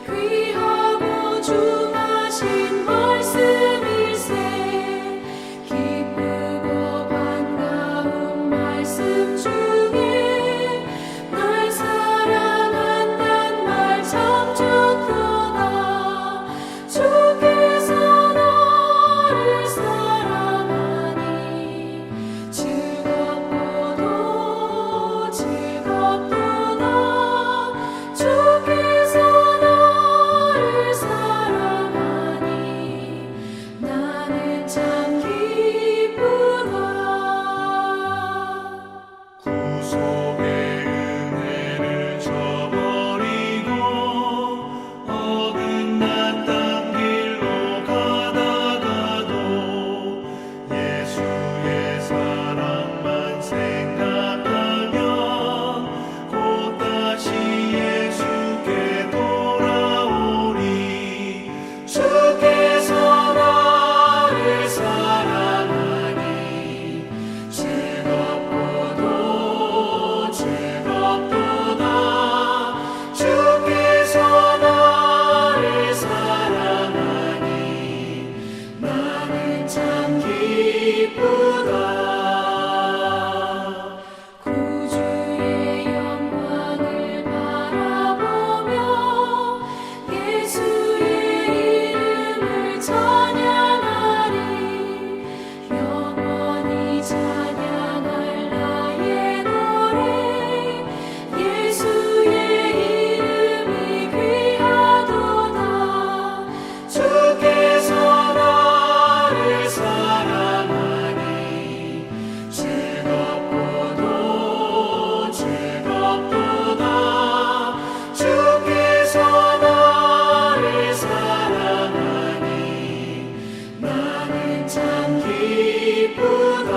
귀하고 중하신 말씀일세. 기쁘고 반가운 말씀 중에 날 사랑한단 말 참 좋도다. 주께서 나를 사랑하니 즐겁고도 즐겁도다. 주께서 나를 사랑하니 나는 참 기쁘다. 구속의 은혜를 저버리고 어긋났던 길로 가다가도 예수의 사랑만 생각하면 곧 다시 예수께 돌아오리. 주께서 나를 사랑하니 즐겁고도 즐겁도다. 주께서 나를 사랑하니 나는 참 기쁘다. 구주의 영광을 바라보며 예수의 이름을 찬양하리. 영원히 찬양할 나의 노래. 예수의 이름이 귀하도다. 주께서 나를 사랑하니 즐겁고도 즐겁도다. 주께서 나를 사랑하니 나는 참 기쁘다.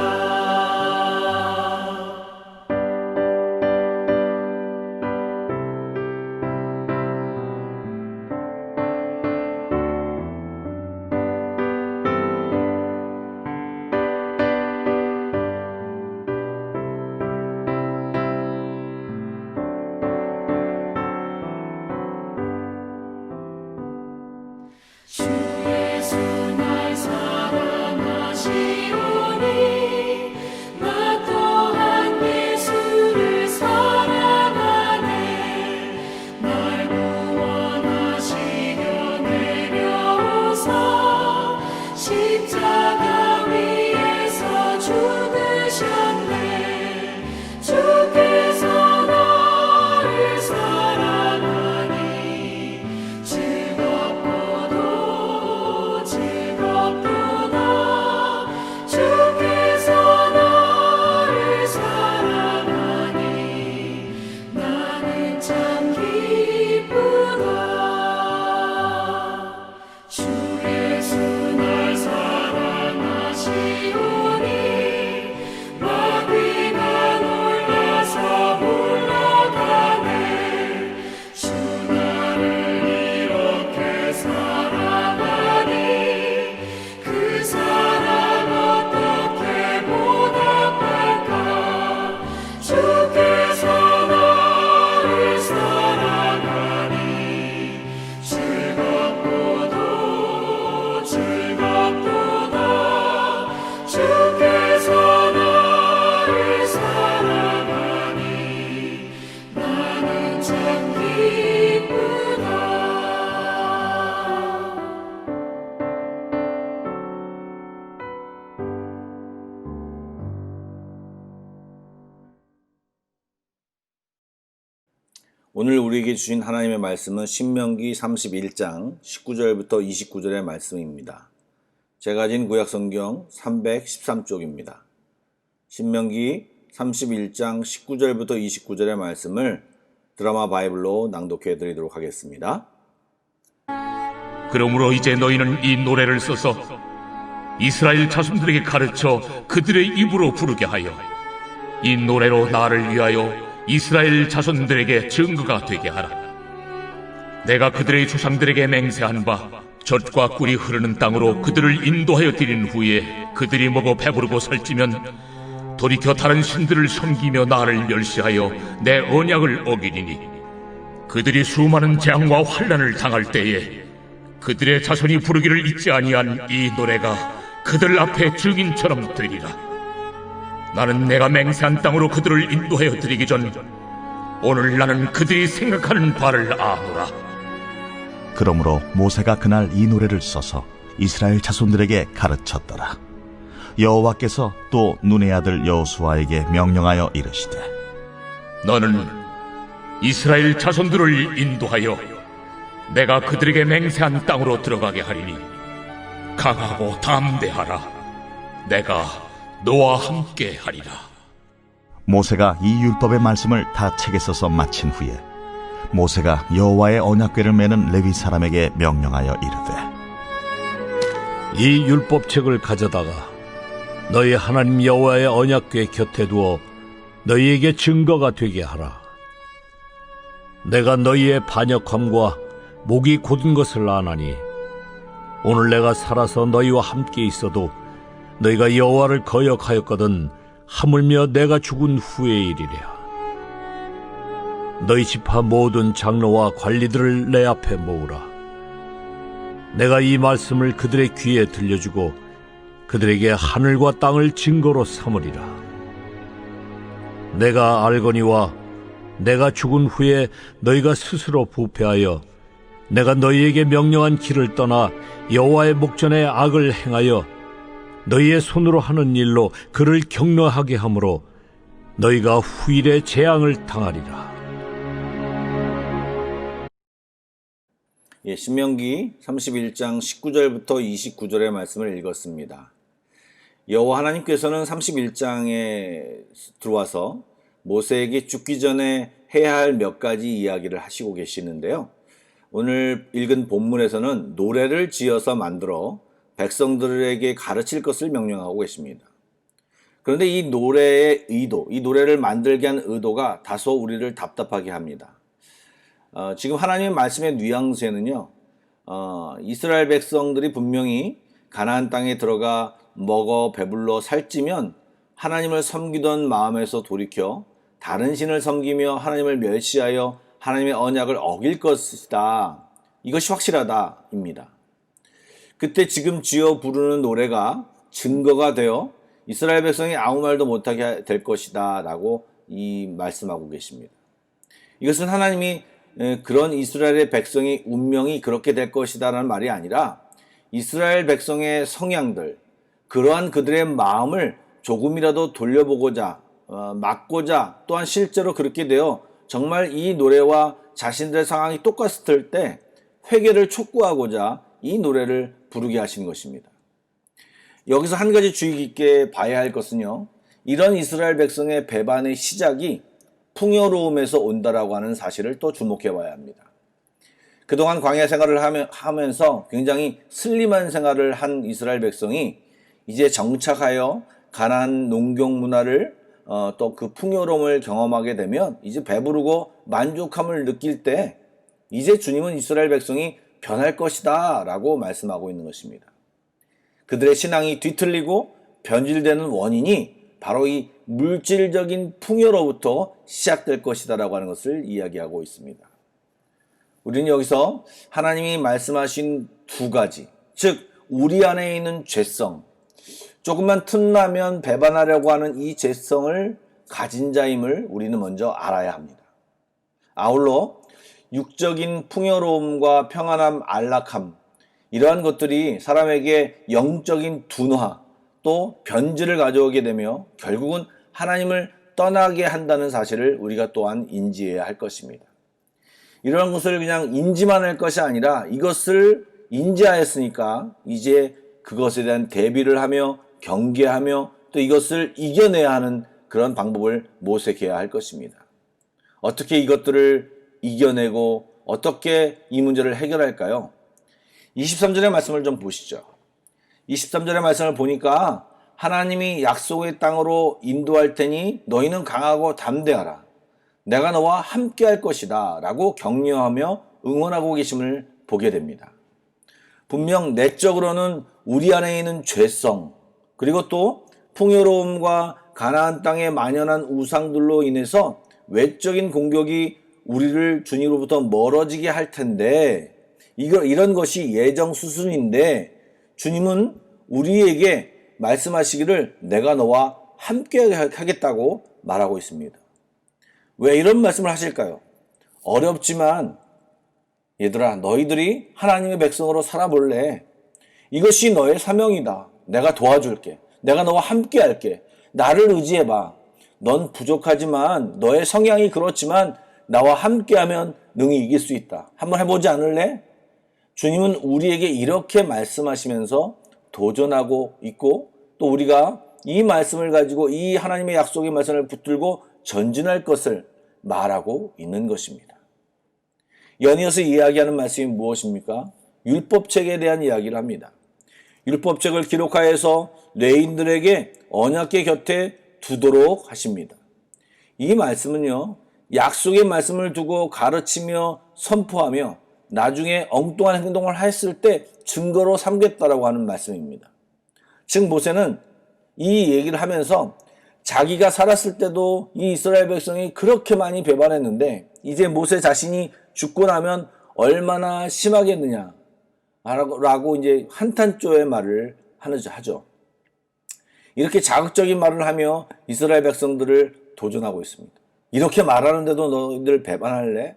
주 예수 날 사랑하시오니 나 또한 예수를 사랑하네. 날 구원하시려 내려오사 십자가 위에서 죽으셨네. 주께서 나를 사랑하니 즐겁고도 즐겁도다. 주께서 나를 사랑하니 나는 참 기쁘다. 주 예수 날 사랑하시오니 마귀가 놀라서 물러가네. 주 나를 이렇게 사랑하니 그 사랑 어떻게 보답할까. 주께서 나를 사랑하니 즐겁고도 즐겁도다. 주께서 나를 사랑하니 나는 참 기쁘다. 오늘 우리에게 주신 하나님의 말씀은 신명기 31장 19절부터 29절의 말씀입니다. 제가 가진 구약성경 313쪽입니다. 신명기 31장 19절부터 29절의 말씀을 드라마 바이블로 낭독해 드리도록 하겠습니다. 그러므로 이제 너희는 이 노래를 써서 이스라엘 자손들에게 가르쳐 그들의 입으로 부르게 하여 이 노래로 나를 위하여 이스라엘 자손들에게 증거가 되게 하라. 내가 그들의 조상들에게 맹세한 바 젖과 꿀이 흐르는 땅으로 그들을 인도하여 드린 후에 그들이 먹어 배부르고 살찌면 돌이켜 다른 신들을 섬기며 나를 멸시하여 내 언약을 어기리니 그들이 수많은 재앙과 환난을 당할 때에 그들의 자손이 부르기를 잊지 아니한 이 노래가 그들 앞에 증인처럼 되리라. 나는 내가 맹세한 땅으로 그들을 인도하여 드리기 전 오늘 나는 그들이 생각하는 바를 아노라. 그러므로 모세가 그날 이 노래를 써서 이스라엘 자손들에게 가르쳤더라. 여호와께서 또 눈의 아들 여호수아에게 명령하여 이르시되 너는 이스라엘 자손들을 인도하여 내가 그들에게 맹세한 땅으로 들어가게 하리니 강하고 담대하라. 내가 너와 함께 하리라. 모세가 이 율법의 말씀을 다 책에 써서 마친 후에 모세가 여호와의 언약궤를 메는 레위 사람에게 명령하여 이르되 이 율법책을 가져다가 너희 하나님 여호와의 언약궤 곁에 두어 너희에게 증거가 되게 하라. 내가 너희의 반역함과 목이 곧은 것을 아나니 오늘 내가 살아서 너희와 함께 있어도 너희가 여호와를 거역하였거든 하물며 내가 죽은 후의 일이랴. 너희 지파 모든 장로와 관리들을 내 앞에 모으라. 내가 이 말씀을 그들의 귀에 들려주고 그들에게 하늘과 땅을 증거로 삼으리라. 내가 알거니와 내가 죽은 후에 너희가 스스로 부패하여 내가 너희에게 명령한 길을 떠나 여호와의 목전에 악을 행하여 너희의 손으로 하는 일로 그를 격노하게 하므로 너희가 후일에 재앙을 당하리라. 신명기 31장 19절부터 29절의 말씀을 읽었습니다. 여호와 하나님께서는 31장에 들어와서 모세에게 죽기 전에 해야 할 몇 가지 이야기를 하시고 계시는데요. 오늘 읽은 본문에서는 노래를 지어서 만들어 백성들에게 가르칠 것을 명령하고 계십니다. 그런데 이 노래의 의도, 이 노래를 만들게 한 의도가 다소 우리를 답답하게 합니다. 지금 하나님의 말씀의 뉘앙스에는요, 이스라엘 백성들이 분명히 가나안 땅에 들어가 먹어 배불러 살찌면 하나님을 섬기던 마음에서 돌이켜 다른 신을 섬기며 하나님을 멸시하여 하나님의 언약을 어길 것이다. 이것이 확실하다입니다. 그때 지금 지어 부르는 노래가 증거가 되어 이스라엘 백성이 아무 말도 못하게 될 것이다 라고 말씀하고 계십니다. 이것은 하나님이 그런 이스라엘의 백성의 운명이 그렇게 될 것이다 라는 말이 아니라 이스라엘 백성의 성향들, 그러한 그들의 마음을 조금이라도 돌려보고자, 막고자, 또한 실제로 그렇게 되어 정말 이 노래와 자신들의 상황이 똑같을 때 회개를 촉구하고자 이 노래를 부르게 하신 것입니다. 여기서 한 가지 주의 깊게 봐야 할 것은요, 이런 이스라엘 백성의 배반의 시작이 풍요로움에서 온다라고 하는 사실을 또 주목해 봐야 합니다. 그동안 광야 생활을 하면서 굉장히 슬림한 생활을 한 이스라엘 백성이 이제 정착하여 가나안 농경 문화를 또 그 풍요로움을 경험하게 되면 이제 배부르고 만족함을 느낄 때 이제 주님은 이스라엘 백성이 변할 것이다 라고 말씀하고 있는 것입니다. 그들의 신앙이 뒤틀리고 변질되는 원인이 바로 이 물질적인 풍요로부터 시작될 것이다 라고 하는 것을 이야기하고 있습니다. 우리는 여기서 하나님이 말씀하신 두 가지, 즉 우리 안에 있는 죄성, 조금만 틈나면 배반하려고 하는 이 죄성을 가진 자임을 우리는 먼저 알아야 합니다. 아울러 육적인 풍요로움과 평안함, 안락함, 이러한 것들이 사람에게 영적인 둔화, 또 변질을 가져오게 되며 결국은 하나님을 떠나게 한다는 사실을 우리가 또한 인지해야 할 것입니다. 이러한 것을 그냥 인지만 할 것이 아니라 이것을 인지하였으니까 이제 그것에 대한 대비를 하며 경계하며 또 이것을 이겨내야 하는 그런 방법을 모색해야 할 것입니다. 어떻게 이것들을 이겨내고 어떻게 이 문제를 해결할까요? 23절의 말씀을 좀 보시죠. 23절의 말씀을 보니까 하나님이 약속의 땅으로 인도할 테니 너희는 강하고 담대하라. 내가 너와 함께 할 것이다 라고 격려하며 응원하고 계심을 보게 됩니다. 분명 내적으로는 우리 안에 있는 죄성, 그리고 또 풍요로움과 가나안 땅에 만연한 우상들로 인해서 외적인 공격이 우리를 주님으로부터 멀어지게 할 텐데 이런 것이 예정 수순인데 주님은 우리에게 말씀하시기를 내가 너와 함께 하겠다고 말하고 있습니다. 왜 이런 말씀을 하실까요? 어렵지만 얘들아 너희들이 하나님의 백성으로 살아볼래? 이것이 너의 사명이다. 내가 도와줄게. 내가 너와 함께 할게. 나를 의지해봐. 넌 부족하지만 너의 성향이 그렇지만 나와 함께하면 능히 이길 수 있다. 한번 해보지 않을래? 주님은 우리에게 이렇게 말씀하시면서 도전하고 있고 또 우리가 이 말씀을 가지고 이 하나님의 약속의 말씀을 붙들고 전진할 것을 말하고 있는 것입니다. 연이어서 이야기하는 말씀이 무엇입니까? 율법책에 대한 이야기를 합니다. 율법책을 기록하여서 레위인들에게 언약궤 곁에 두도록 하십니다. 이 말씀은요, 약속의 말씀을 두고 가르치며 선포하며 나중에 엉뚱한 행동을 했을 때 증거로 삼겠다라고 하는 말씀입니다. 즉 모세는 이 얘기를 하면서 자기가 살았을 때도 이 이스라엘 백성이 그렇게 많이 배반했는데 이제 모세 자신이 죽고 나면 얼마나 심하겠느냐 라고 이제 한탄조의 말을 하죠. 이렇게 자극적인 말을 하며 이스라엘 백성들을 도전하고 있습니다. 이렇게 말하는데도 너희들 배반할래?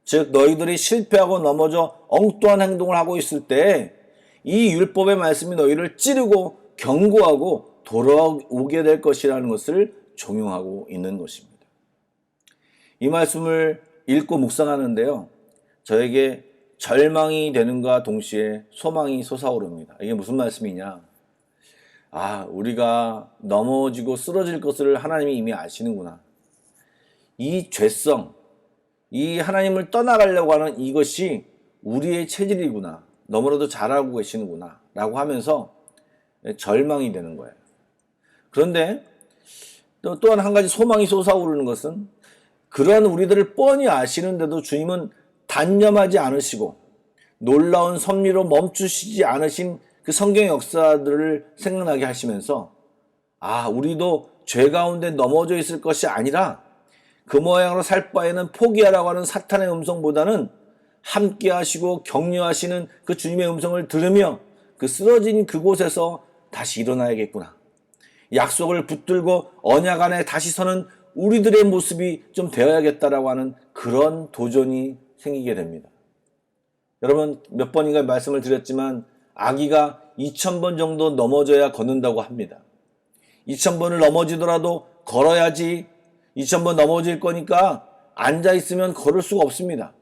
즉 너희들이 실패하고 넘어져 엉뚱한 행동을 하고 있을 때 이 율법의 말씀이 너희를 찌르고 경고하고 돌아오게 될 것이라는 것을 종용하고 있는 것입니다. 이 말씀을 읽고 묵상하는데요. 저에게 절망이 되는가 동시에 소망이 솟아오릅니다. 이게 무슨 말씀이냐? 우리가 넘어지고 쓰러질 것을 하나님이 이미 아시는구나. 이 죄성, 이 하나님을 떠나가려고 하는 이것이 우리의 체질이구나. 너무나도 잘 알고 계시는구나. 라고 하면서 절망이 되는 거예요. 그런데 또한 한 가지 소망이 솟아오르는 것은 그러한 우리들을 뻔히 아시는데도 주님은 단념하지 않으시고 놀라운 섭리로 멈추시지 않으신 그 성경의 역사들을 생각나게 하시면서 우리도 죄 가운데 넘어져 있을 것이 아니라 그 모양으로 살 바에는 포기하라고 하는 사탄의 음성보다는 함께 하시고 격려하시는 그 주님의 음성을 들으며 그 쓰러진 그곳에서 다시 일어나야겠구나. 약속을 붙들고 언약 안에 다시 서는 우리들의 모습이 좀 되어야겠다라고 하는 그런 도전이 생기게 됩니다. 여러분 몇 번인가 말씀을 드렸지만 아기가 2000번 정도 넘어져야 걷는다고 합니다. 2000번을 넘어지더라도 걸어야지 2000번 넘어질 거니까 앉아있으면 걸을 수가 없습니다.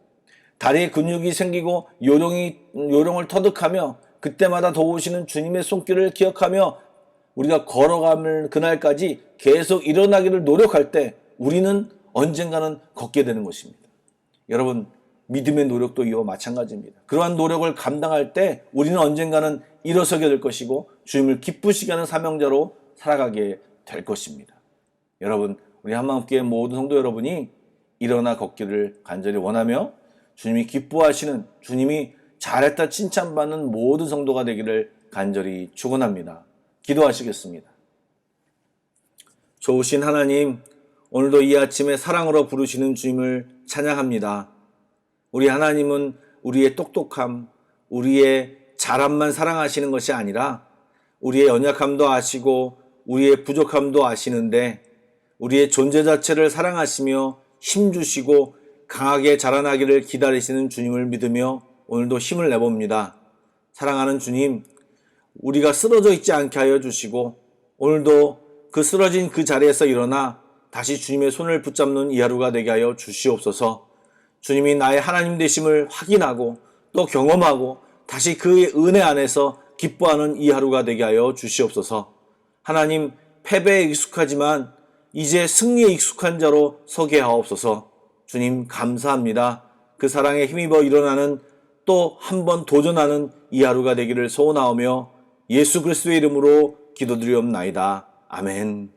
다리에 근육이 생기고 요령을 터득하며 그때마다 도우시는 주님의 손길을 기억하며 우리가 걸어가는 그날까지 계속 일어나기를 노력할 때 우리는 언젠가는 걷게 되는 것입니다. 여러분 믿음의 노력도 이와 마찬가지입니다. 그러한 노력을 감당할 때 우리는 언젠가는 일어서게 될 것이고 주님을 기쁘시게 하는 사명자로 살아가게 될 것입니다. 여러분 우리 한마음교회 모든 성도 여러분이 일어나 걷기를 간절히 원하며 주님이 기뻐하시는 주님이 잘했다 칭찬받는 모든 성도가 되기를 간절히 축원합니다. 기도하시겠습니다. 좋으신 하나님, 오늘도 이 아침에 사랑으로 부르시는 주님을 찬양합니다. 우리 하나님은 우리의 똑똑함, 우리의 잘함만 사랑하시는 것이 아니라 우리의 연약함도 아시고 우리의 부족함도 아시는데 우리의 존재 자체를 사랑하시며 힘주시고 강하게 자라나기를 기다리시는 주님을 믿으며 오늘도 힘을 내봅니다. 사랑하는 주님, 우리가 쓰러져 있지 않게 하여 주시고 오늘도 그 쓰러진 그 자리에서 일어나 다시 주님의 손을 붙잡는 이 하루가 되게 하여 주시옵소서. 주님이 나의 하나님 되심을 확인하고 또 경험하고 다시 그의 은혜 안에서 기뻐하는 이 하루가 되게 하여 주시옵소서. 하나님, 패배에 익숙하지만 이제 승리에 익숙한 자로 서게 하옵소서. 주님 감사합니다. 그 사랑에 힘입어 일어나는 또 한 번 도전하는 이 하루가 되기를 소원하오며 예수 그리스도의 이름으로 기도드리옵나이다. 아멘.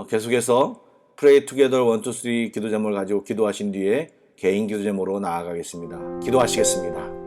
계속해서 Pray Together 1, 2, 3 기도 제목을 가지고 기도하신 뒤에 개인 기도 제목으로 나아가겠습니다. 기도하시겠습니다.